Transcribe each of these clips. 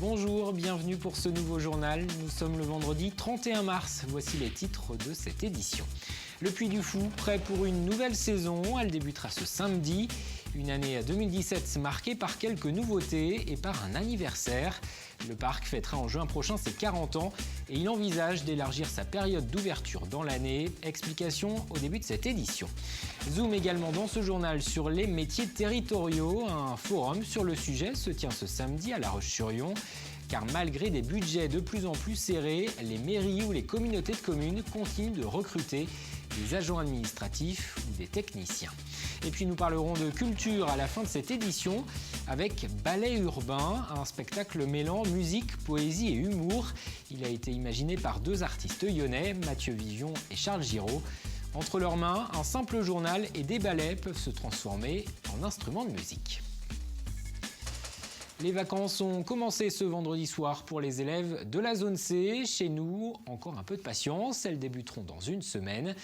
Bonjour, bienvenue pour ce nouveau journal. Nous sommes le vendredi 31 mars. Voici les titres de cette édition. Le Puy du Fou, prêt pour une nouvelle saison. Elle débutera ce samedi. Une année 2017 marquée par quelques nouveautés et par un anniversaire. Le parc fêtera en juin prochain ses 40 ans et il envisage d'élargir sa période d'ouverture dans l'année. Explication au début de cette édition. Zoom également dans ce journal sur les métiers territoriaux. Un forum sur le sujet se tient ce samedi à La Roche-sur-Yon. Car malgré des budgets de plus en plus serrés, les mairies ou les communautés de communes continuent de recruter des agents administratifs ou des techniciens. Et puis nous parlerons de culture à la fin de cette édition avec Ballet urbain, un spectacle mêlant musique, poésie et humour. Il a été imaginé par deux artistes lyonnais, Mathieu Vivion et Charles Giraud. Entre leurs mains, un simple journal et des ballets peuvent se transformer en instruments de musique. Les vacances ont commencé ce vendredi soir pour les élèves de la zone C. Chez nous, encore un peu de patience, elles débuteront dans une semaine.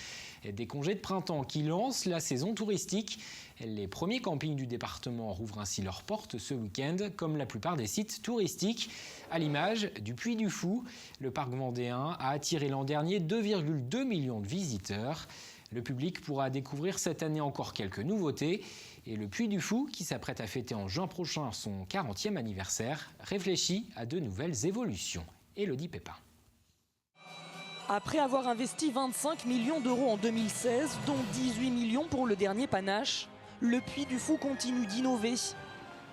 Des congés de printemps qui lancent la saison touristique. Les premiers campings du département rouvrent ainsi leurs portes ce week-end, comme la plupart des sites touristiques. À l'image du Puy du Fou, le parc vendéen a attiré l'an dernier 2,2 millions de visiteurs. Le public pourra découvrir cette année encore quelques nouveautés. Et le Puy du Fou, qui s'apprête à fêter en juin prochain son 40e anniversaire, réfléchit à de nouvelles évolutions. Élodie Pépin. Après avoir investi 25 millions d'euros en 2016, dont 18 millions pour le dernier panache, le Puy du Fou continue d'innover.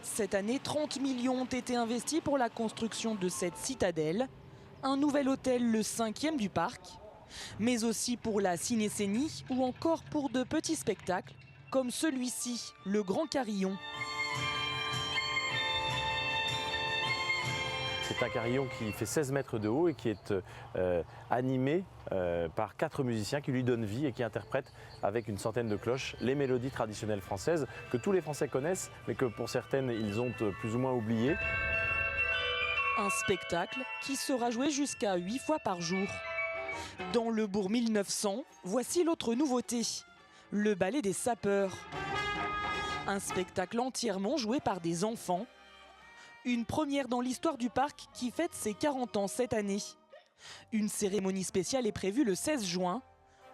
Cette année, 30 millions ont été investis pour la construction de cette citadelle, un nouvel hôtel, le 5e du parc, mais aussi pour la cinécénie ou encore pour de petits spectacles, comme celui-ci, le Grand Carillon. C'est un carillon qui fait 16 mètres de haut et qui est animé par 4 musiciens qui lui donnent vie et qui interprètent avec une centaine de cloches les mélodies traditionnelles françaises que tous les Français connaissent, mais que pour certaines, ils ont plus ou moins oubliées. Un spectacle qui sera joué jusqu'à 8 fois par jour. Dans le bourg 1900, voici l'autre nouveauté. Le ballet des sapeurs. Un spectacle entièrement joué par des enfants. Une première dans l'histoire du parc qui fête ses 40 ans cette année. Une cérémonie spéciale est prévue le 16 juin.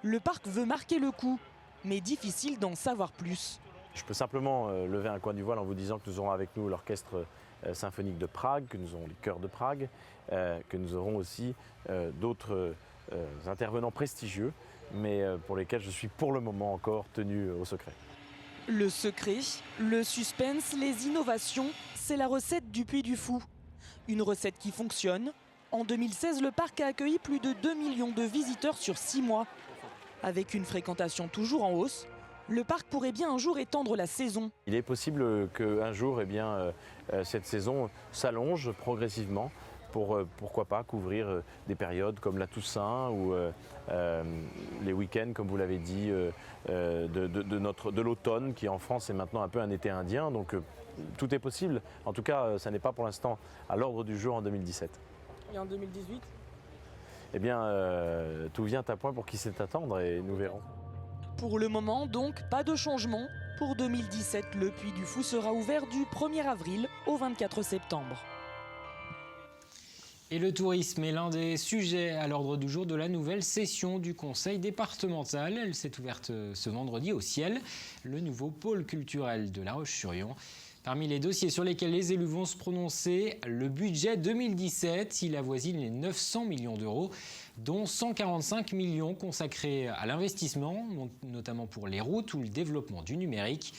Le parc veut marquer le coup, mais difficile d'en savoir plus. Je peux simplement lever un coin du voile en vous disant que nous aurons avec nous l'orchestre symphonique de Prague, que nous aurons les chœurs de Prague, que nous aurons aussi d'autres intervenants prestigieux, mais pour lesquels je suis pour le moment encore tenu au secret. Le secret, le suspense, les innovations, c'est la recette du Puy du Fou. Une recette qui fonctionne. En 2016, le parc a accueilli plus de 2 millions de visiteurs sur 6 mois. Avec une fréquentation toujours en hausse, le parc pourrait bien un jour étendre la saison. Il est possible qu'un jour, cette saison s'allonge progressivement pour, pourquoi pas, couvrir des périodes comme la Toussaint ou les week-ends, comme vous l'avez dit, de l'automne, qui en France est maintenant un peu un été indien. Donc tout est possible. En tout cas, ça n'est pas pour l'instant à l'ordre du jour en 2017. Et en 2018 ? Eh bien, tout vient à point pour qui sait attendre et nous verrons. Pour le moment, donc, pas de changement. Pour 2017, le Puy du Fou sera ouvert du 1er avril au 24 septembre. Et le tourisme est l'un des sujets à l'ordre du jour de la nouvelle session du Conseil départemental. Elle s'est ouverte ce vendredi au Ciel, le nouveau pôle culturel de La Roche-sur-Yon. Parmi les dossiers sur lesquels les élus vont se prononcer, le budget 2017, il avoisine les 900 millions d'euros, dont 145 millions consacrés à l'investissement, notamment pour les routes ou le développement du numérique.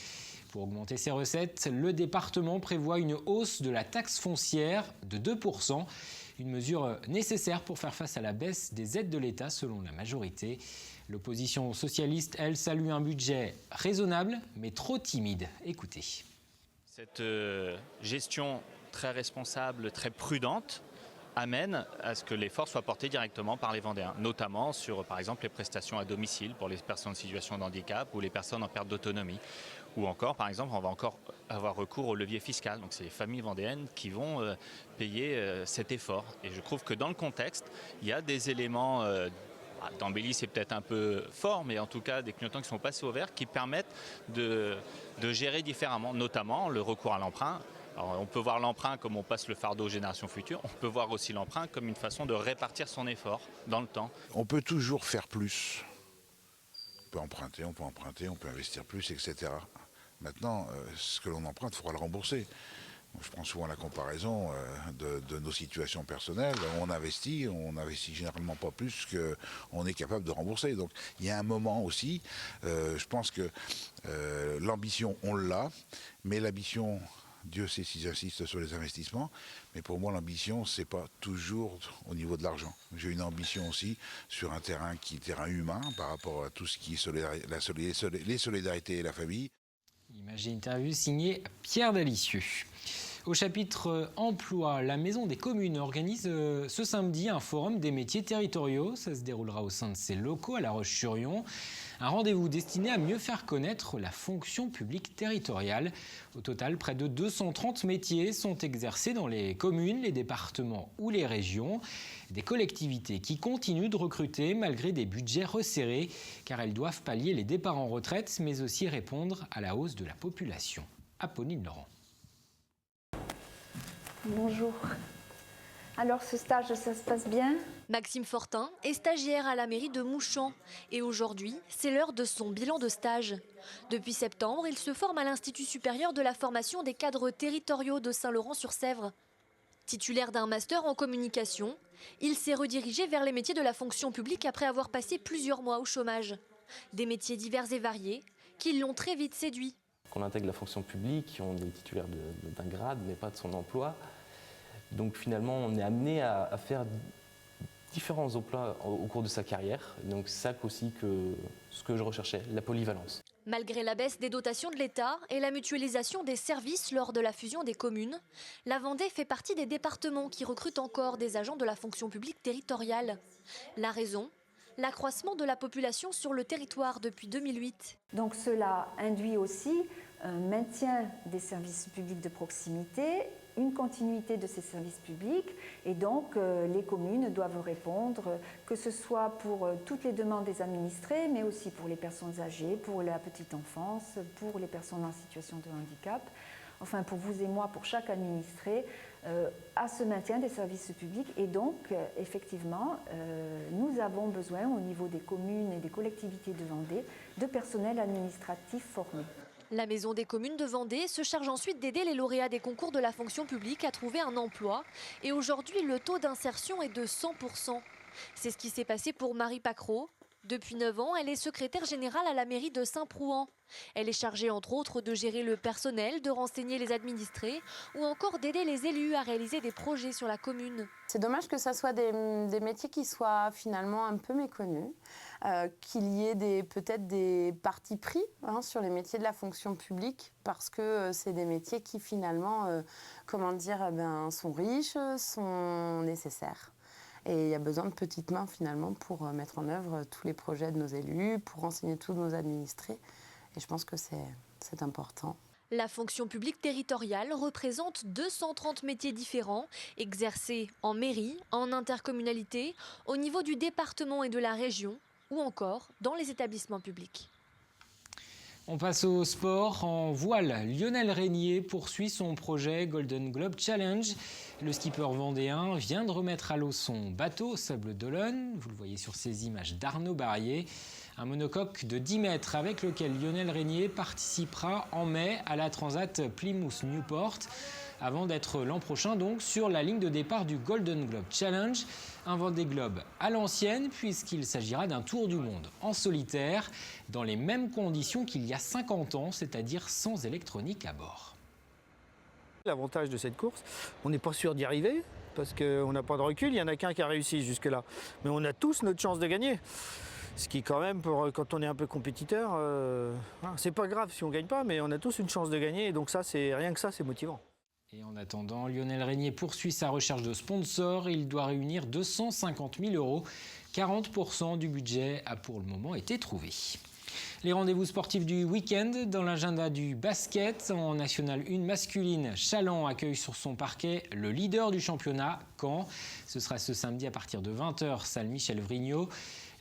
Pour augmenter ses recettes, le département prévoit une hausse de la taxe foncière de 2%, une mesure nécessaire pour faire face à la baisse des aides de l'État selon la majorité. L'opposition socialiste, elle, salue un budget raisonnable mais trop timide. Écoutez. Cette gestion très responsable, très prudente, amène à ce que l'effort soit porté directement par les Vendéens, notamment sur, par exemple, les prestations à domicile pour les personnes en situation de handicap ou les personnes en perte d'autonomie. Ou encore, par exemple, on va encore avoir recours au levier fiscal. Donc c'est les familles vendéennes qui vont payer cet effort. Et je trouve que dans le contexte, il y a des éléments d'embellie, c'est peut-être un peu fort, mais en tout cas des clignotants qui sont passés au vert qui permettent de gérer différemment, notamment le recours à l'emprunt. Alors, on peut voir l'emprunt comme on passe le fardeau aux générations futures. On peut voir aussi l'emprunt comme une façon de répartir son effort dans le temps. On peut toujours faire plus. On peut emprunter, on peut investir plus, etc. Maintenant, ce que l'on emprunte, il faudra le rembourser. Je prends souvent la comparaison de nos situations personnelles. On investit généralement pas plus qu'on est capable de rembourser. Donc il y a un moment aussi, je pense que l'ambition, on l'a, mais l'ambition, Dieu sait si j'insiste sur les investissements, mais pour moi l'ambition, c'est pas toujours au niveau de l'argent. J'ai une ambition aussi sur un terrain qui est terrain humain par rapport à tout ce qui est les solidarités et la famille. Image interview signée Pierre Dalicieux. Au chapitre emploi, la Maison des communes organise ce samedi un forum des métiers territoriaux. Ça se déroulera au sein de ses locaux à La Roche-sur-Yon. Un rendez-vous destiné à mieux faire connaître la fonction publique territoriale. Au total, près de 230 métiers sont exercés dans les communes, les départements ou les régions. Des collectivités qui continuent de recruter malgré des budgets resserrés, car elles doivent pallier les départs en retraite, mais aussi répondre à la hausse de la population. Apolline Laurent. Bonjour. Alors ce stage, ça se passe bien ? Maxime Fortin est stagiaire à la mairie de Mouchamps et aujourd'hui, c'est l'heure de son bilan de stage. Depuis septembre, il se forme à l'Institut supérieur de la formation des cadres territoriaux de Saint-Laurent-sur-Sèvre. Titulaire d'un master en communication, il s'est redirigé vers les métiers de la fonction publique après avoir passé plusieurs mois au chômage. Des métiers divers et variés qui l'ont très vite séduit. Quand on intègre la fonction publique, on est titulaire d'un grade, mais pas de son emploi. Donc finalement, on est amené à faire différents emplois au cours de sa carrière. Donc c'est ça aussi ce que je recherchais, la polyvalence. Malgré la baisse des dotations de l'État et la mutualisation des services lors de la fusion des communes, la Vendée fait partie des départements qui recrutent encore des agents de la fonction publique territoriale. La raison ? L'accroissement de la population sur le territoire depuis 2008. Donc cela induit aussi un maintien des services publics de proximité, une continuité de ces services publics et donc les communes doivent répondre, que ce soit pour toutes les demandes des administrés, mais aussi pour les personnes âgées, pour la petite enfance, pour les personnes en situation de handicap, enfin pour vous et moi, pour chaque administré, à ce maintien des services publics. Et donc, effectivement, nous avons besoin au niveau des communes et des collectivités de Vendée de personnel administratif formé. La Maison des communes de Vendée se charge ensuite d'aider les lauréats des concours de la fonction publique à trouver un emploi. Et aujourd'hui, le taux d'insertion est de 100%. C'est ce qui s'est passé pour Marie Pacreau. Depuis 9 ans, elle est secrétaire générale à la mairie de Saint-Prouan. Elle est chargée entre autres de gérer le personnel, de renseigner les administrés ou encore d'aider les élus à réaliser des projets sur la commune. C'est dommage que ça soit des métiers qui soient finalement un peu méconnus, qu'il y ait peut-être des partis pris sur les métiers de la fonction publique parce que c'est des métiers qui finalement sont riches, sont nécessaires. Et il y a besoin de petites mains finalement pour mettre en œuvre tous les projets de nos élus, pour renseigner tous nos administrés. Et je pense que c'est important. La fonction publique territoriale représente 230 métiers différents, exercés en mairie, en intercommunalité, au niveau du département et de la région, ou encore dans les établissements publics. On passe au sport. En voile, Lionel Régnier poursuit son projet Golden Globe Challenge. Le skipper vendéen vient de remettre à l'eau son bateau Sable d'Olonne. Vous le voyez sur ces images d'Arnaud Barrier. Un monocoque de 10 mètres avec lequel Lionel Régnier participera en mai à la Transat Plymouth-Newport avant d'être l'an prochain donc sur la ligne de départ du Golden Globe Challenge. Un Vendée Globe à l'ancienne puisqu'il s'agira d'un tour du monde en solitaire dans les mêmes conditions qu'il y a 50 ans, c'est-à-dire sans électronique à bord. L'avantage de cette course, on n'est pas sûr d'y arriver parce qu'on n'a pas de recul, il n'y en a qu'un qui a réussi jusque-là. Mais on a tous notre chance de gagner. Ce qui quand même, quand on est un peu compétiteur, c'est pas grave si on ne gagne pas, mais on a tous une chance de gagner. Et donc ça, rien que ça, c'est motivant. Et en attendant, Lionel Régnier poursuit sa recherche de sponsors. Il doit réunir 250 000 €. 40% du budget a pour le moment été trouvé. Les rendez-vous sportifs du week-end dans l'agenda du basket. En National 1 masculine, Challans accueille sur son parquet le leader du championnat, Caen. Ce sera ce samedi à partir de 20h, salle Michel Vrignot.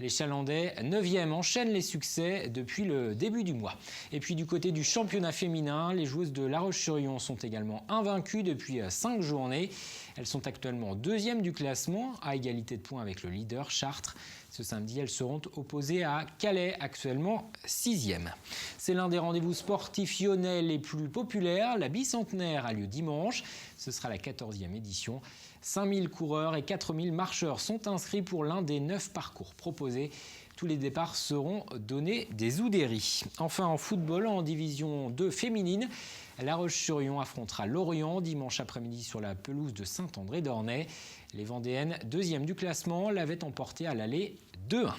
Les Chalandais, 9e, enchaînent les succès depuis le début du mois. Et puis du côté du championnat féminin, les joueuses de La Roche-sur-Yon sont également invaincues depuis 5 journées. Elles sont actuellement 2e du classement, à égalité de points avec le leader Chartres. Ce samedi, elles seront opposées à Calais, actuellement 6e. C'est l'un des rendez-vous sportifs lyonnais les plus populaires. La bicentenaire a lieu dimanche. Ce sera la 14e édition. 5000 coureurs et 4000 marcheurs sont inscrits pour l'un des 9 parcours proposés. Tous les départs seront donnés des Oudéry. Enfin, en football, en division 2 féminine, La Roche-sur-Yon affrontera Lorient dimanche après-midi sur la pelouse de Saint-André-d'Ornay. Les Vendéennes, 2e du classement, l'avaient emporté à l'aller 2-1.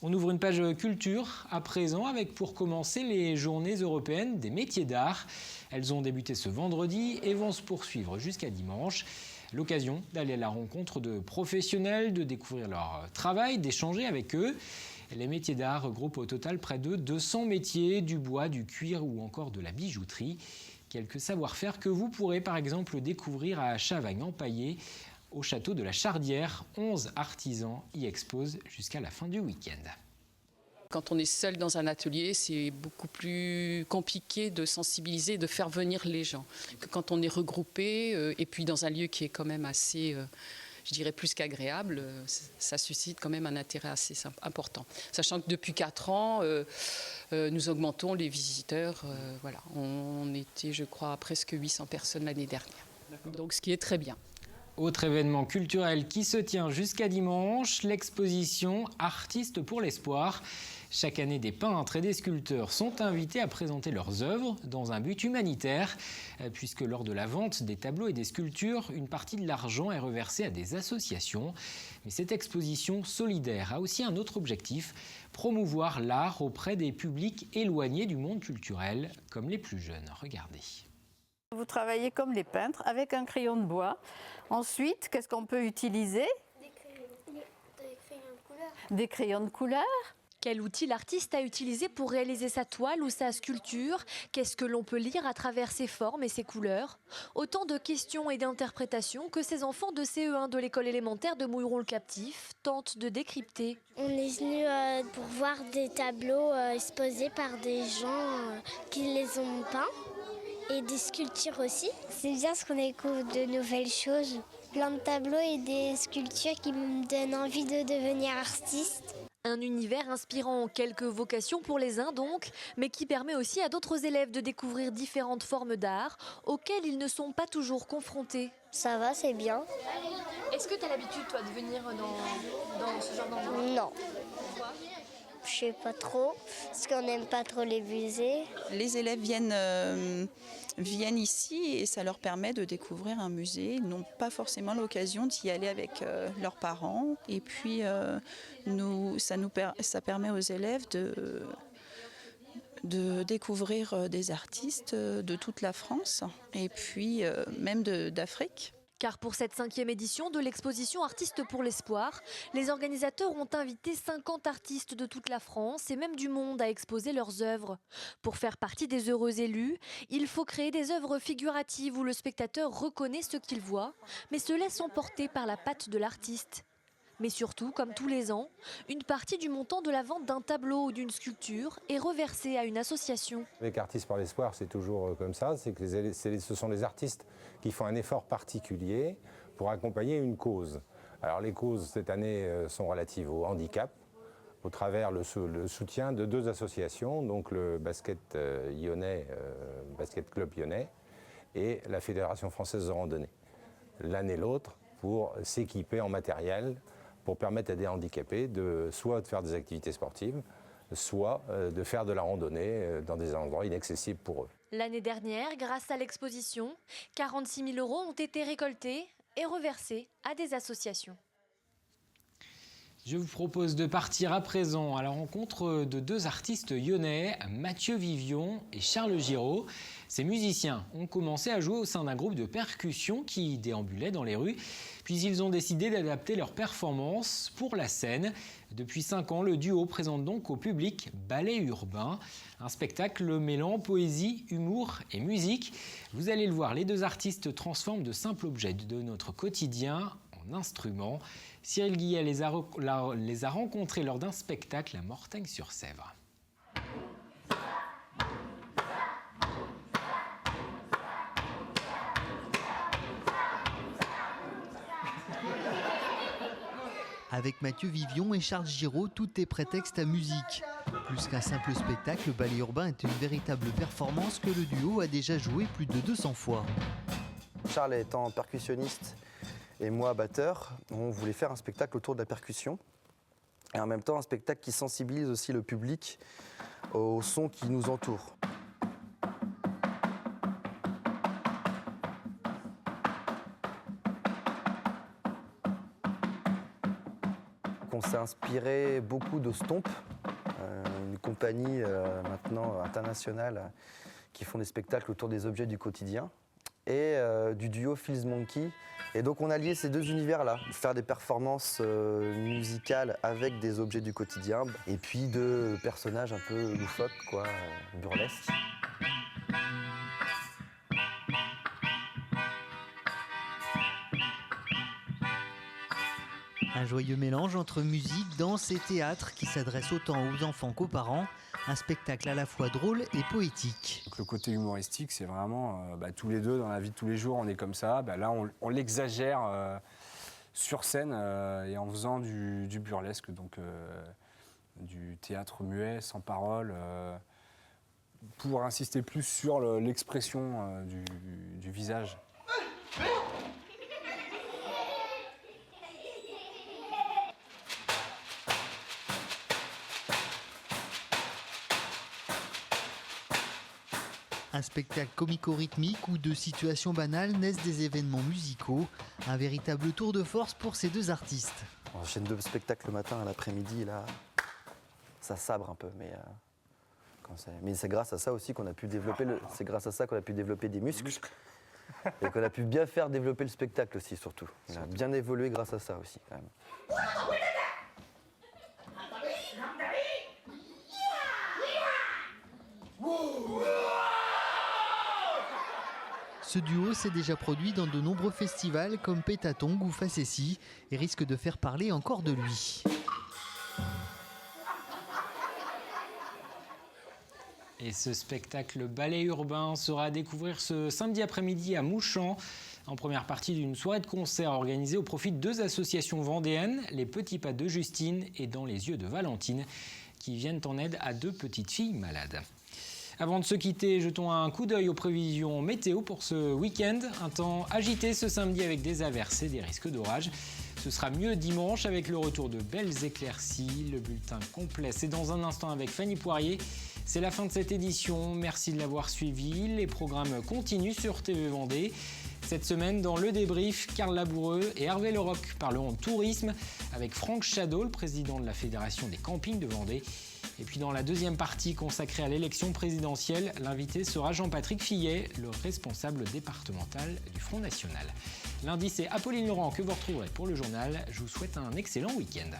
On ouvre une page culture à présent avec pour commencer les journées européennes des métiers d'art. Elles ont débuté ce vendredi et vont se poursuivre jusqu'à dimanche. L'occasion d'aller à la rencontre de professionnels, de découvrir leur travail, d'échanger avec eux. Les métiers d'art regroupent au total près de 200 métiers, du bois, du cuir ou encore de la bijouterie. Quelques savoir-faire que vous pourrez par exemple découvrir à Chavagne-en-Paillé, au château de la Chardière. 11 artisans y exposent jusqu'à la fin du week-end. Quand on est seul dans un atelier, c'est beaucoup plus compliqué de sensibiliser, de faire venir les gens. Que quand on est regroupé, et puis dans un lieu qui est quand même assez, je dirais plus qu'agréable, ça suscite quand même un intérêt assez important. Sachant que depuis 4 ans, nous augmentons les visiteurs. Voilà. On était, je crois, à presque 800 personnes l'année dernière. Donc ce qui est très bien. Autre événement culturel qui se tient jusqu'à dimanche, l'exposition Artistes pour l'espoir. Chaque année, des peintres et des sculpteurs sont invités à présenter leurs œuvres dans un but humanitaire, puisque lors de la vente des tableaux et des sculptures, une partie de l'argent est reversée à des associations. Mais cette exposition solidaire a aussi un autre objectif, promouvoir l'art auprès des publics éloignés du monde culturel, comme les plus jeunes. Regardez. Vous travaillez comme les peintres, avec un crayon de bois. Ensuite, qu'est-ce qu'on peut utiliser? Des crayons de couleur. Des crayons de couleur. Quel outil l'artiste a utilisé pour réaliser sa toile ou sa sculpture? Qu'est-ce que l'on peut lire à travers ses formes et ses couleurs? Autant de questions et d'interprétations que ces enfants de CE1 de l'école élémentaire de Mouilleron-le-Captif tentent de décrypter. On est venu pour voir des tableaux exposés par des gens qui les ont peints et des sculptures aussi. C'est bien parce qu'on découvre de nouvelles choses. Plein de tableaux et des sculptures qui me donnent envie de devenir artiste. Un univers inspirant quelques vocations pour les uns donc, mais qui permet aussi à d'autres élèves de découvrir différentes formes d'art auxquelles ils ne sont pas toujours confrontés. Ça va, c'est bien. Est-ce que tu as l'habitude, toi, de venir dans ce genre d'endroit? Non. Pourquoi? Je sais pas trop, parce qu'on n'aime pas trop les musées. Les élèves viennent ici et ça leur permet de découvrir un musée. Ils n'ont pas forcément l'occasion d'y aller avec leurs parents. Et puis, ça permet aux élèves de découvrir des artistes de toute la France et puis même d'Afrique. Car pour cette 5e édition de l'exposition Artistes pour l'espoir, les organisateurs ont invité 50 artistes de toute la France et même du monde à exposer leurs œuvres. Pour faire partie des heureux élus, il faut créer des œuvres figuratives où le spectateur reconnaît ce qu'il voit, mais se laisse emporter par la patte de l'artiste. Mais surtout, comme tous les ans, une partie du montant de la vente d'un tableau ou d'une sculpture est reversée à une association. Avec Artistes pour l'espoir, c'est toujours comme ça, c'est que ce sont les artistes qui font un effort particulier pour accompagner une cause. Alors les causes cette année sont relatives au handicap, au travers le soutien de 2 associations, donc le basket lyonnais, basket club lyonnais, et la Fédération française de randonnée. L'un et l'autre pour s'équiper en matériel, pour permettre à des handicapés soit de faire des activités sportives, soit de faire de la randonnée dans des endroits inaccessibles pour eux. L'année dernière, grâce à l'exposition, 46 000 € ont été récoltés et reversés à des associations. Je vous propose de partir à présent à la rencontre de 2 artistes lyonnais, Mathieu Vivion et Charles Giraud. Ces musiciens ont commencé à jouer au sein d'un groupe de percussion qui déambulait dans les rues. Puis ils ont décidé d'adapter leur performance pour la scène. Depuis 5 ans, le duo présente donc au public Ballet urbain, un spectacle mêlant poésie, humour et musique. Vous allez le voir, les 2 artistes transforment de simples objets de notre quotidien en instrument. Cyril Guillet les a rencontrés lors d'un spectacle à Mortagne-sur-Sèvre. Avec Mathieu Vivion et Charles Giraud, tout est prétexte à musique. Plus qu'un simple spectacle, le ballet urbain est une véritable performance que le duo a déjà joué plus de 200 fois. Charles étant percussionniste et moi batteur, on voulait faire un spectacle autour de la percussion. Et en même temps un spectacle qui sensibilise aussi le public au son qui nous entoure. On s'est inspiré beaucoup de Stomp, une compagnie maintenant internationale qui font des spectacles autour des objets du quotidien, et du duo Feels Monkey. Et donc on a lié ces deux univers-là, faire des performances musicales avec des objets du quotidien, et puis de personnages un peu loufoques, quoi, burlesques. Un joyeux mélange entre musique, danse et théâtre qui s'adresse autant aux enfants qu'aux parents. Un spectacle à la fois drôle et poétique. Donc le côté humoristique, c'est vraiment tous les deux dans la vie de tous les jours, on est comme ça. Là, on l'exagère sur scène et en faisant du burlesque, donc du théâtre muet, sans parole, pour insister plus sur l'expression du visage. Un spectacle comico-rythmique où de situations banales naissent des événements musicaux. Un véritable tour de force pour ces deux artistes. On enchaîne 2 spectacles le matin, à l'après-midi, là, ça sabre un peu, mais c'est grâce à ça aussi qu'on a pu développer des muscles et qu'on a pu bien faire développer le spectacle aussi, surtout. Il a bien évolué grâce à ça aussi, quand même. Ce duo s'est déjà produit dans de nombreux festivals comme Pétatong ou Facessi et risque de faire parler encore de lui. Et ce spectacle ballet urbain sera à découvrir ce samedi après-midi à Mouchamp, en première partie d'une soirée de concert organisée au profit de 2 associations vendéennes, Les Petits Pas de Justine et Dans les Yeux de Valentine, qui viennent en aide à 2 petites filles malades. Avant de se quitter, jetons un coup d'œil aux prévisions météo pour ce week-end. Un temps agité ce samedi avec des averses et des risques d'orage. Ce sera mieux dimanche avec le retour de belles éclaircies. Le bulletin complet, c'est dans un instant avec Fanny Poirier. C'est la fin de cette édition. Merci de l'avoir suivi. Les programmes continuent sur TV Vendée. Cette semaine, dans le débrief, Carl Laboureux et Hervé Leroc parleront de tourisme avec Franck Chadeau, le président de la Fédération des campings de Vendée. Et puis dans la deuxième partie consacrée à l'élection présidentielle, l'invité sera Jean-Patrick Fillet, le responsable départemental du Front National. Lundi, c'est Apolline Laurent que vous retrouverez pour le journal. Je vous souhaite un excellent week-end.